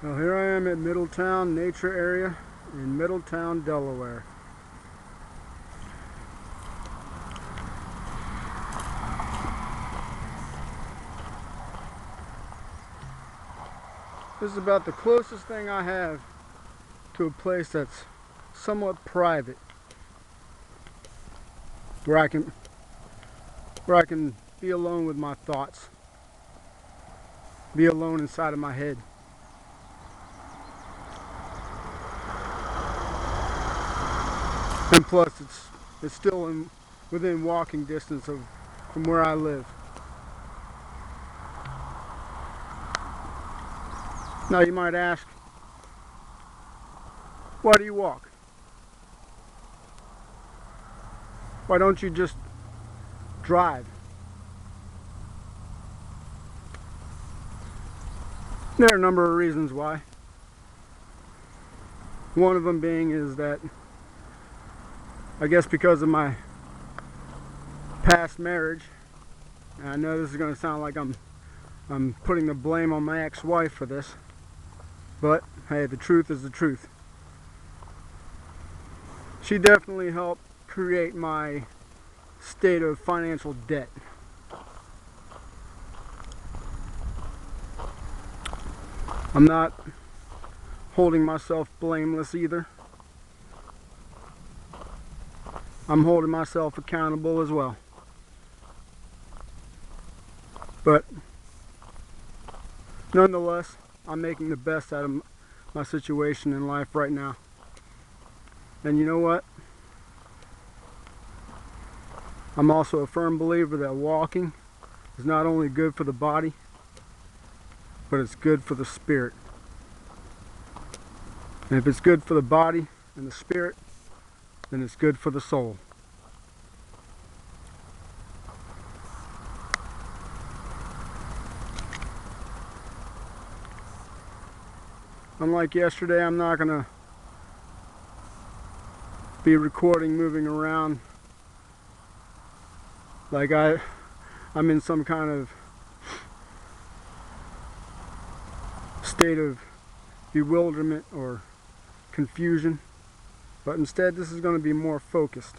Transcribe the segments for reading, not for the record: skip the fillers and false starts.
Well, here I am at Middletown Nature Area in Middletown, Delaware. This is about the closest thing I have to a place that's somewhat private, where I can be alone with my thoughts, be alone inside of my head. And plus, it's still within walking distance from where I live. Now you might ask, why do you walk? Why don't you just drive? There are a number of reasons why. One of them being is that I guess because of my past marriage, and I know this is going to sound like I'm putting the blame on my ex-wife for this, but hey, the truth is the truth. She definitely helped create my state of financial debt. I'm not holding myself blameless either. I'm holding myself accountable as well. But nonetheless, I'm making the best out of my situation in life right now. And you know what? I'm also a firm believer that walking is not only good for the body, but it's good for the spirit. And if it's good for the body and the spirit, then it's good for the soul. Unlike yesterday, I'm not gonna be recording moving around like I'm in some kind of state of bewilderment or confusion, but instead this is going to be more focused.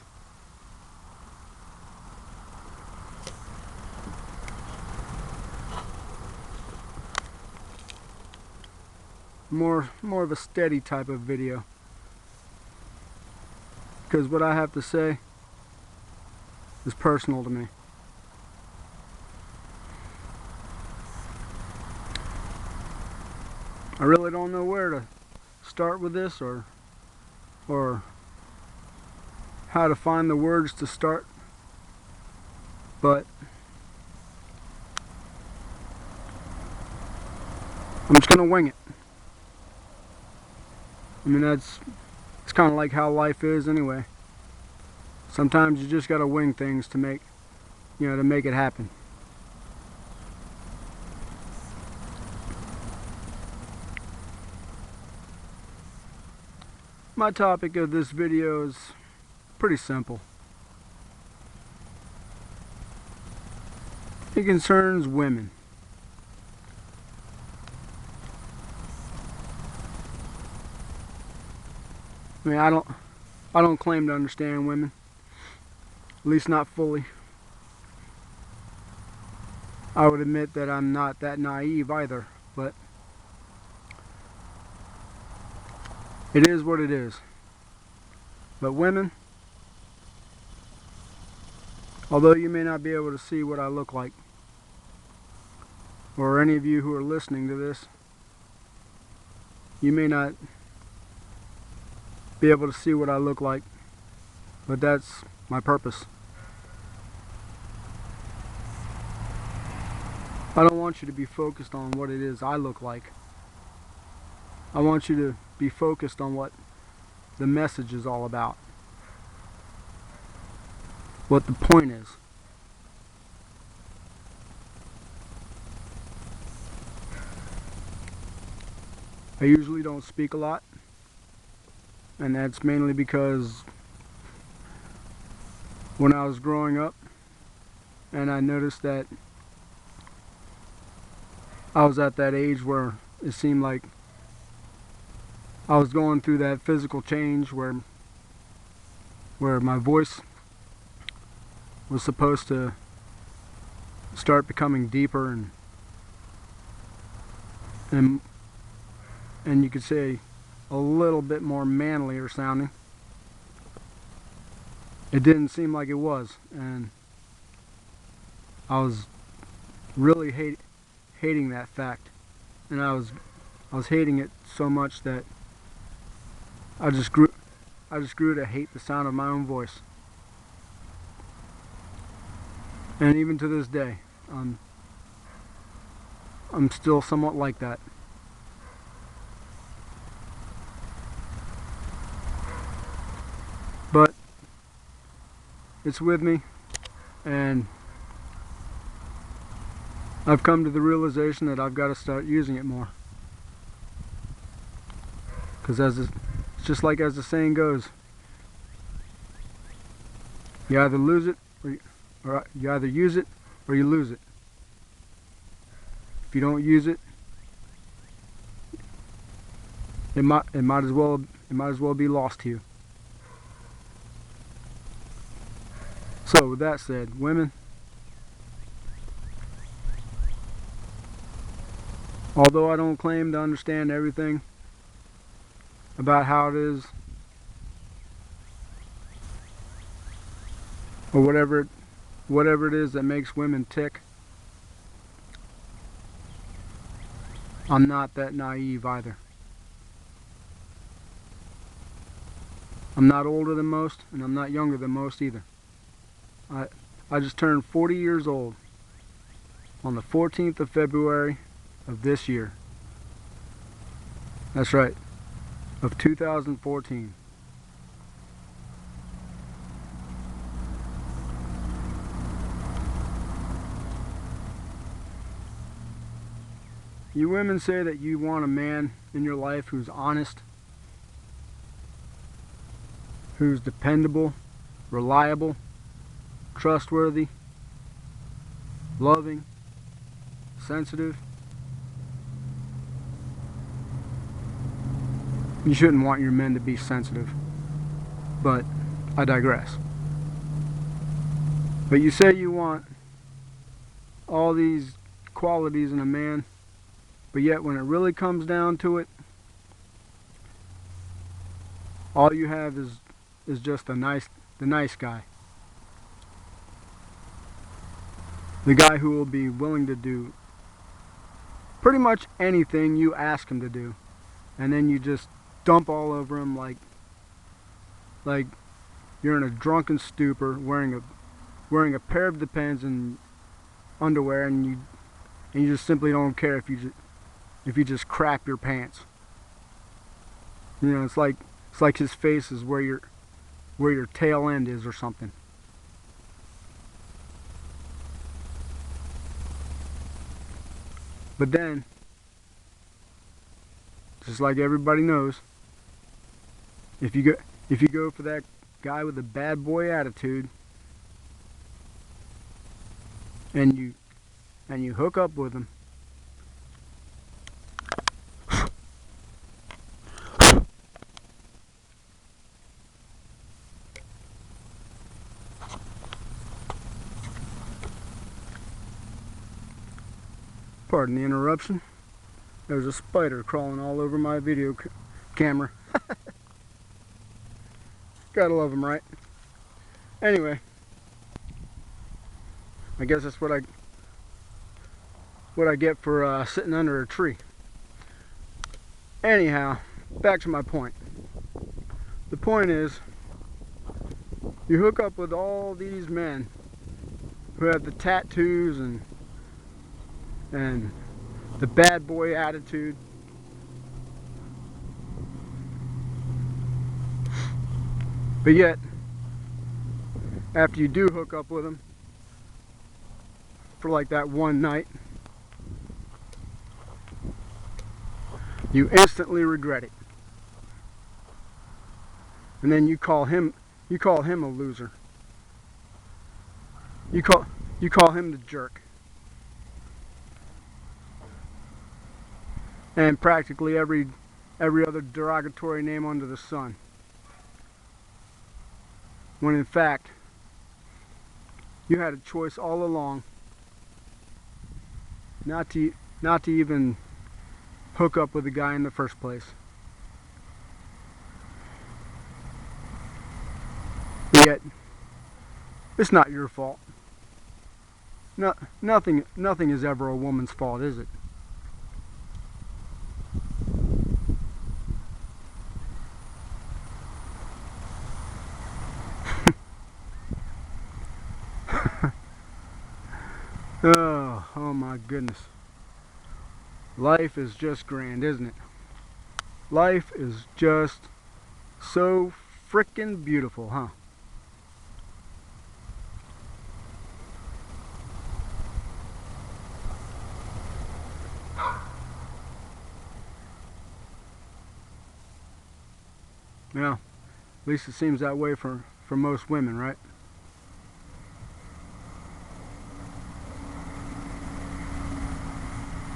More of a steady type of video, because what I have to say is personal to me. I really don't know where to start with this or how to find the words to start, but I'm just gonna wing it. I mean, it's kind of like how life is anyway. Sometimes you just gotta wing things to make it happen. My topic of this video is pretty simple. It concerns women. I mean, I don't claim to understand women, at least not fully. I would admit that I'm not that naive either, but it is what it is. But women, although you may not be able to see what I look like, or any of you who are listening to this, you may not be able to see what I look like, but that's my purpose. I don't want you to be focused on what it is I look like. I want you to be focused on what the message is all about, what the point is. I usually don't speak a lot, and that's mainly because when I was growing up and I noticed that I was at that age where it seemed like I was going through that physical change where my voice was supposed to start becoming deeper and you could say a little bit more manlier sounding. It didn't seem like it was, and I was really hating that fact, and I was hating it so much that I just grew to hate the sound of my own voice. And even to this day, I'm still somewhat like that. But it's with me, and I've come to the realization that I've got to start using it more. Because it's just like as the saying goes, you either lose it or you either use it or you lose it. If you don't use it, it might as well be lost to you. So with that said, women, although I don't claim to understand everything about how it is, or whatever it is that makes women tick, I'm not that naive either. I'm not older than most, and I'm not younger than most either. I just turned 40 years old on the 14th of February of this year. That's right, of 2014. You women say that you want a man in your life who's honest, who's dependable, reliable, trustworthy, loving, sensitive. You shouldn't want your men to be sensitive, but I digress. But you say you want all these qualities in a man, but yet when it really comes down to it, all you have is just the nice guy. The guy who will be willing to do pretty much anything you ask him to do, and then you just dump all over him like you're in a drunken stupor, wearing a pair of Depends and underwear, and you just simply don't care if you just crap your pants. You know, it's like his face is where your tail end is or something. But then, just like everybody knows, if you go for that guy with a bad boy attitude, and you hook up with him, pardon the interruption. There's a spider crawling all over my video camera. Gotta love them, right? Anyway, I guess that's what I get for sitting under a tree. Anyhow, back to my point. The point is, you hook up with all these men who have the tattoos and the bad boy attitude, but yet after you do hook up with them for like that one night, you instantly regret it, and then you call him a loser. You call him the jerk. And practically every every other derogatory name under the sun. When in fact, you had a choice all along not to even hook up with a guy in the first place. But yet, it's not your fault. Nothing is ever a woman's fault, is it? Oh my goodness. Life is just grand, isn't it? Life is just so frickin' beautiful, huh? Yeah, at least it seems that way for most women, right?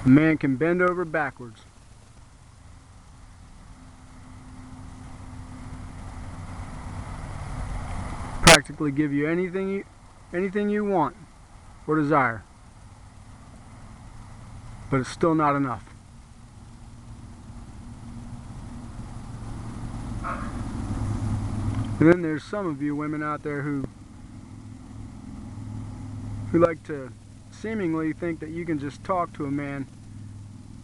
A man can bend over backwards. Practically give you anything you want or desire. But it's still not enough. And then there's some of you women out there who like to seemingly think that you can just talk to a man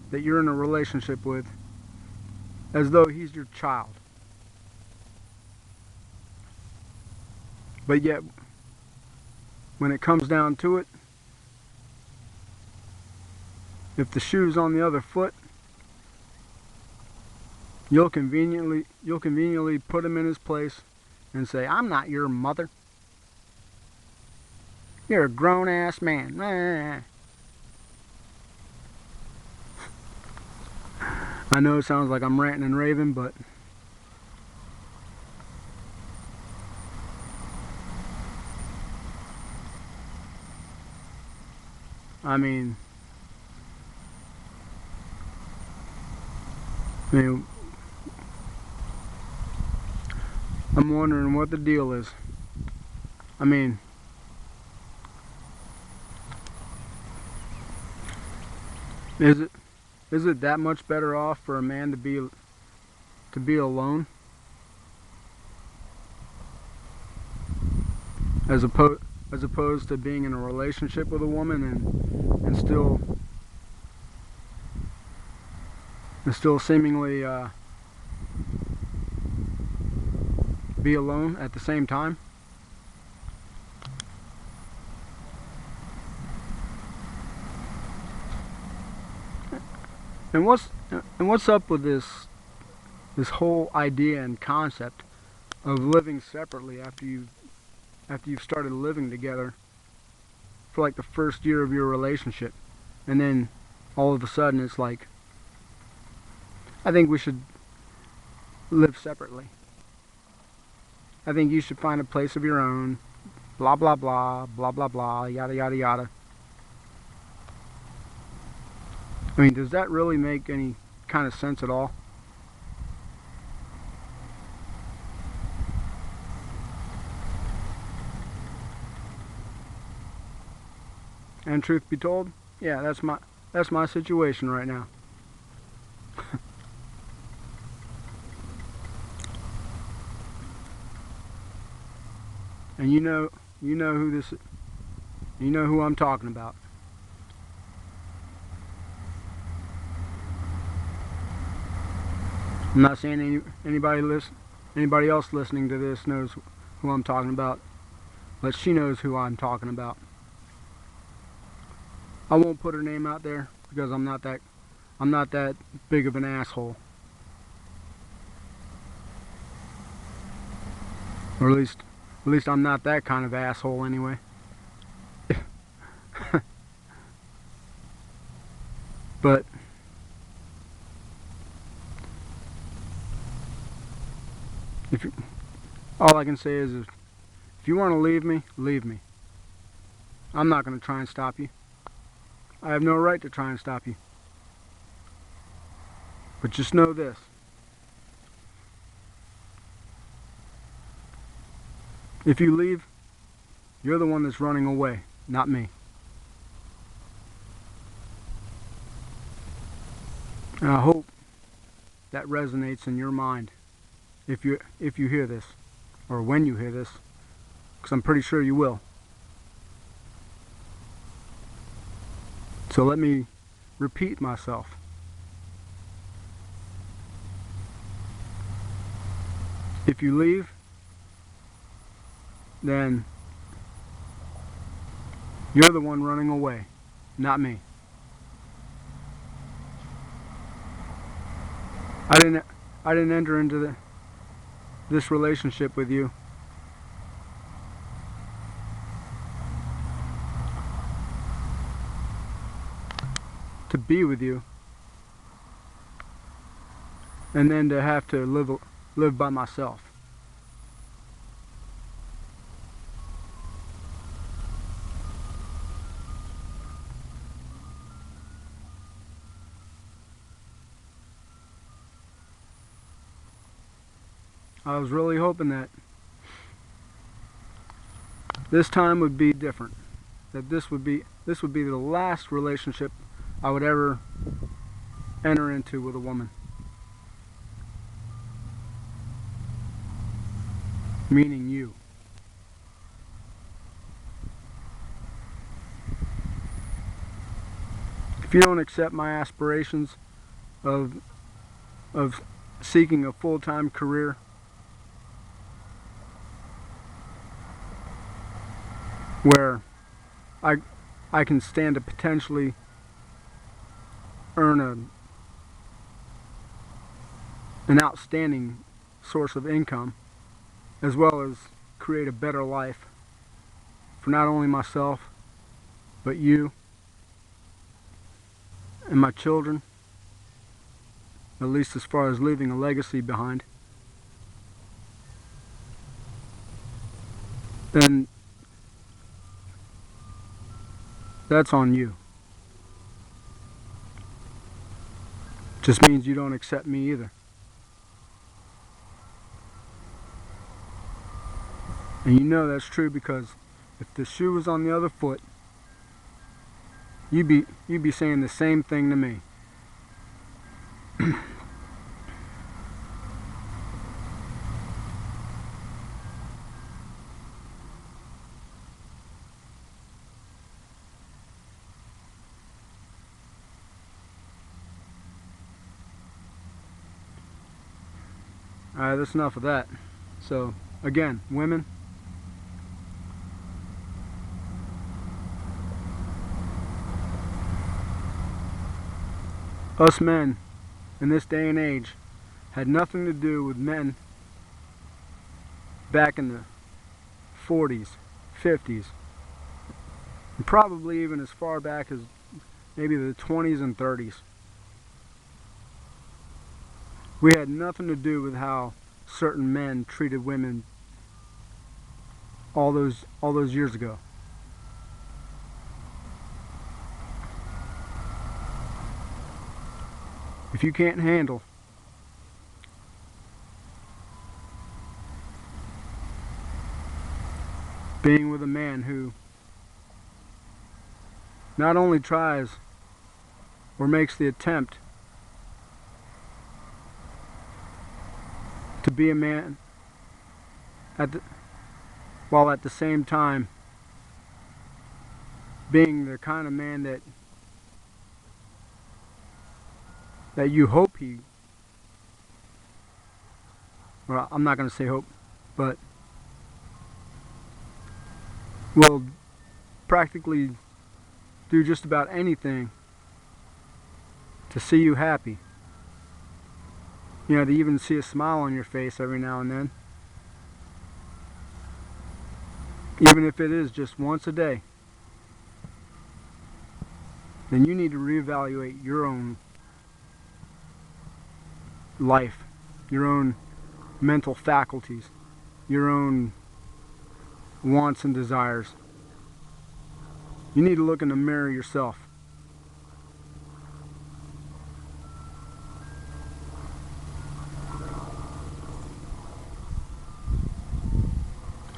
that you're in a relationship with as though he's your child. But yet, when it comes down to it, if the shoe's on the other foot, you'll conveniently put him in his place and say, "I'm not your mother. You're a grown-ass man." I know it sounds like I'm ranting and raving, but I mean, I'm wondering what the deal is. I mean, is it that much better off for a man to be alone as opposed to being in a relationship with a woman and still seemingly be alone at the same time? And what's up with this whole idea and concept of living separately after you've started living together for like the first year of your relationship, and then all of a sudden it's like, I think we should live separately. I think you should find a place of your own, blah blah blah, blah blah blah, yada yada yada. I mean, does that really make any kind of sense at all? And truth be told, yeah, that's my situation right now. And you know who I'm talking about. I'm not saying anybody else listening to this knows who I'm talking about, but she knows who I'm talking about. I won't put her name out there because I'm not that big of an asshole. Or at least I'm not that kind of asshole anyway. But all I can say is if you want to leave me, leave me. I'm not going to try and stop you. I have no right to try and stop you. But just know this. If you leave, you're the one that's running away, not me. And I hope that resonates in your mind if you hear this, or when you hear this, because I'm pretty sure you will. So let me repeat myself. If you leave, then you're the one running away, not me. I didn't enter into this relationship with you to be with you and then to have to live by myself. I was really hoping that this time would be different. That this would be the last relationship I would ever enter into with a woman. Meaning you. If you don't accept my aspirations of seeking a full-time career, where I can stand to potentially earn an outstanding source of income, as well as create a better life for not only myself, but you and my children, at least as far as leaving a legacy behind, then that's on you. Just means you don't accept me either. And you know that's true, because if the shoe was on the other foot, you'd be saying the same thing to me. Alright, that's enough of that. So, again, women, us men in this day and age had nothing to do with men back in the 40s, 50s, and probably even as far back as maybe the 20s and 30s. We had nothing to do with how certain men treated women all those years ago. If you can't handle being with a man who not only tries or makes the attempt to be a man while at the same time being the kind of man that you hope he, well, I'm not going to say hope, but will practically do just about anything to see you happy. You know, to even see a smile on your face every now and then. Even if it is just once a day. Then you need to reevaluate your own life, your own mental faculties, your own wants and desires. You need to look in the mirror yourself.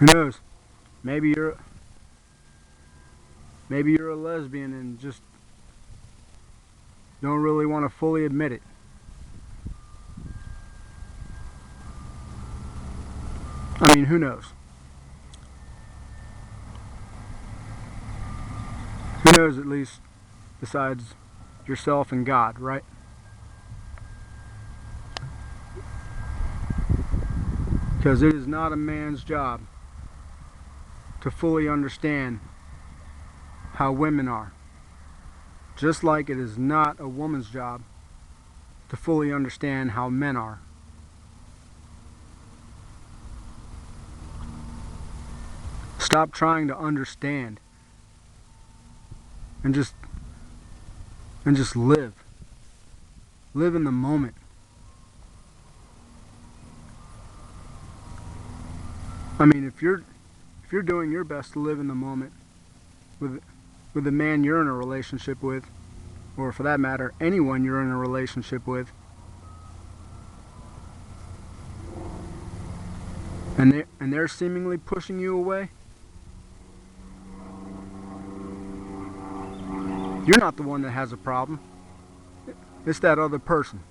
Who knows? Maybe you're a lesbian and just don't really want to fully admit it. I mean, who knows? Who knows, at least, besides yourself and God, right? Because it is not a man's job to fully understand how women are. Just like it is not a woman's job to fully understand how men are. Stop trying to understand and just live. Live in the moment. I mean, if you're doing your best to live in the moment with the man you're in a relationship with, or for that matter, anyone you're in a relationship with, and they're seemingly pushing you away, you're not the one that has a problem. It's that other person.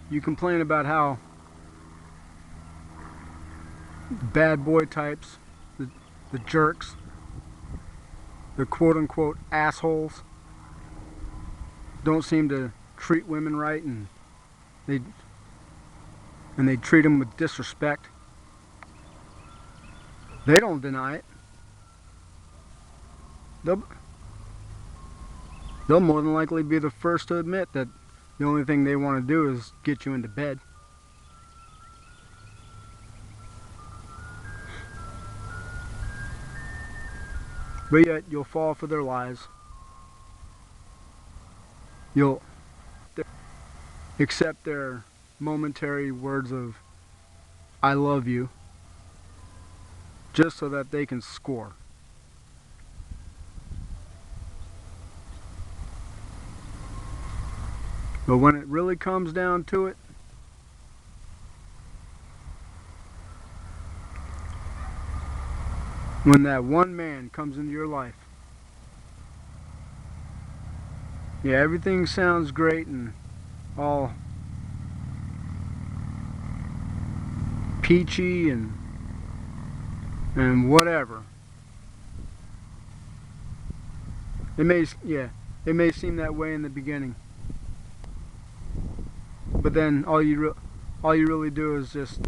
You complain about how bad boy types, the jerks, the quote-unquote assholes don't seem to treat women right, and they treat them with disrespect. They don't deny it. They'll more than likely be the first to admit that the only thing they want to do is get you into bed. But yet you'll fall for their lies. You'll accept their momentary words of "I love you" just so that they can score. But when it really comes down to it, when that one man comes into your life, yeah, everything sounds great and all peachy and whatever. It may seem that way in the beginning, but then all you really do is just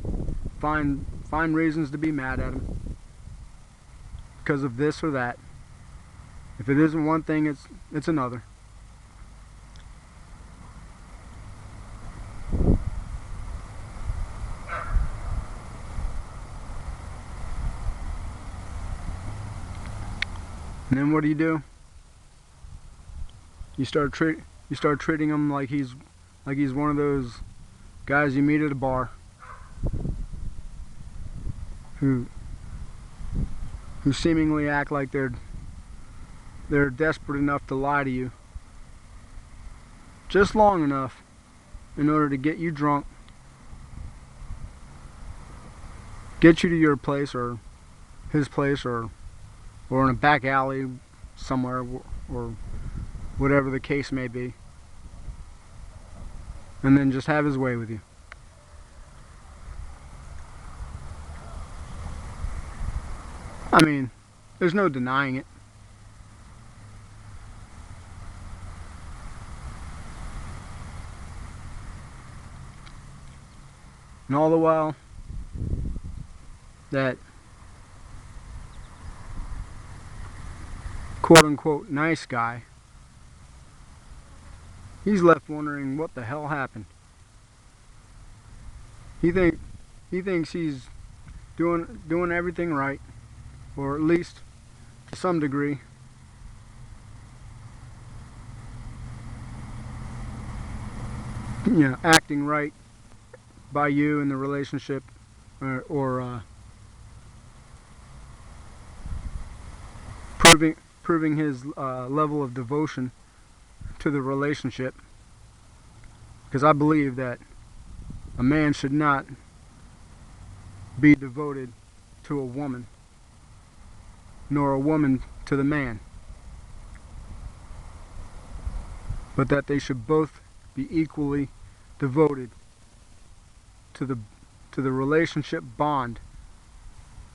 find reasons to be mad at him because of this or that. If it isn't one thing, it's another. And then what do? You start treating him like he's one of those guys you meet at a bar who seemingly act like they're desperate enough to lie to you just long enough in order to get you drunk, get you to your place or his place or in a back alley somewhere, or whatever the case may be, and then just have his way with you. I mean, there's no denying it. And all the while, that quote-unquote nice guy, he's left wondering what the hell happened. He thinks he's doing everything right, or at least to some degree. You know, acting right by you in the relationship, or proving his level of devotion to the relationship, because I believe that a man should not be devoted to a woman, nor a woman to the man, but that they should both be equally devoted to the relationship bond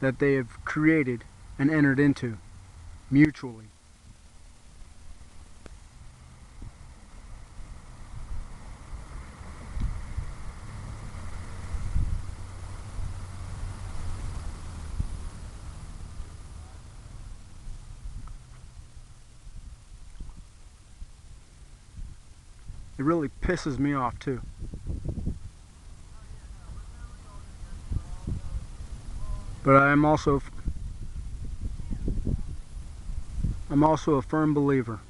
that they have created and entered into mutually. It really pisses me off too. But I'm also a firm believer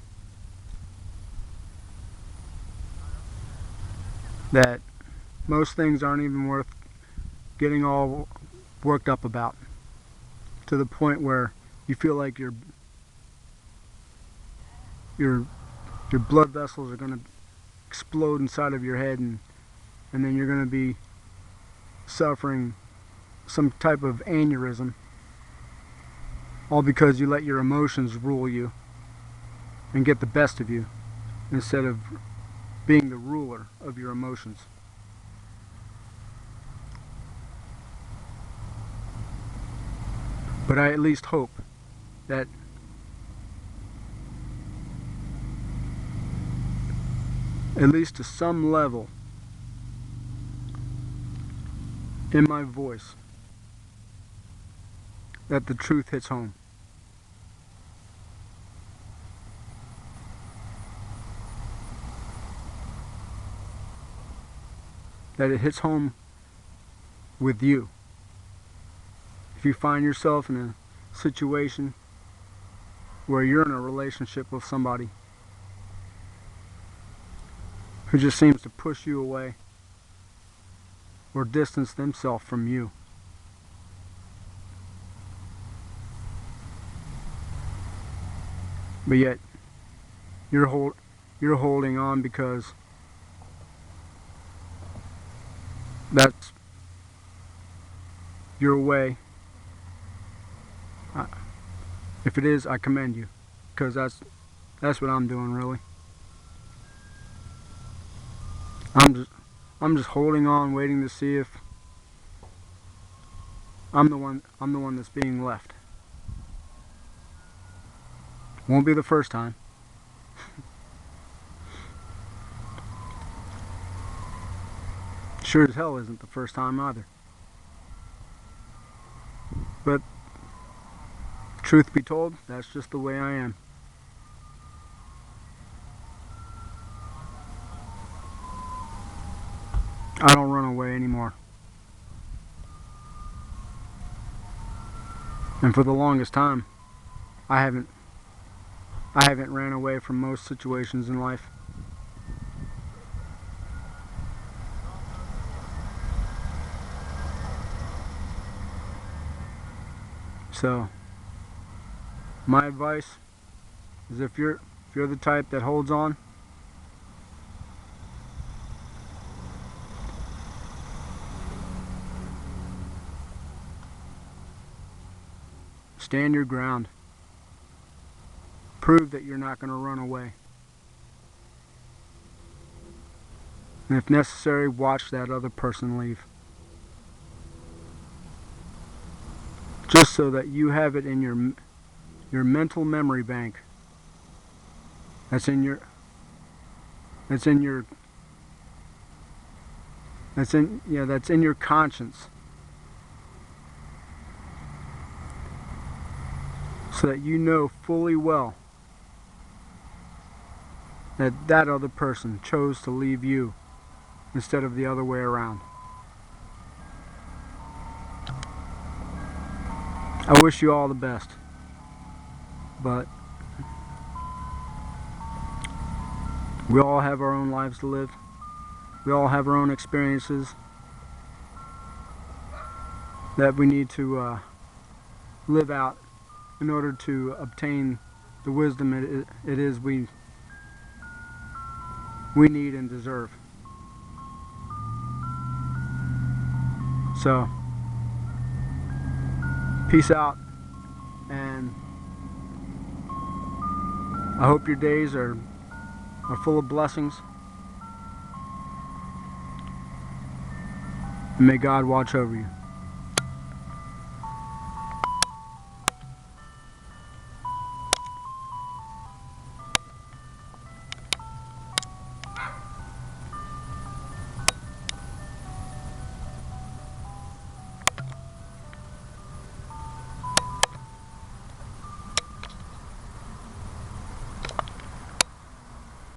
that most things aren't even worth getting all worked up about, to the point where you feel like your blood vessels are going to explode inside of your head, and then you're going to be suffering some type of aneurysm, all because you let your emotions rule you and get the best of you instead of being the ruler of your emotions. But I at least hope that at least to some level in my voice, that the truth hits home. That it hits home with you. If you find yourself in a situation where you're in a relationship with somebody who just seems to push you away or distance themselves from you, but yet you're holding on because that's your way. If it is, I commend you, because that's what I'm doing, really. I'm just holding on, waiting to see if I'm the one that's being left. Won't be the first time. Sure as hell isn't the first time either. But truth be told, that's just the way I am. I don't run away anymore. And for the longest time, I haven't ran away from most situations in life. So my advice is, if you're the type that holds on, stand your ground. Prove that you're not going to run away. And if necessary, watch that other person leave. Just so that you have it in your mental memory bank. That's in your conscience. So that you know fully well that that other person chose to leave you instead of the other way around. I wish you all the best, but we all have our own lives to live. We all have our own experiences that we need to live out in order to obtain the wisdom it is we need and deserve. So, peace out, and I hope your days are full of blessings. And may God watch over you.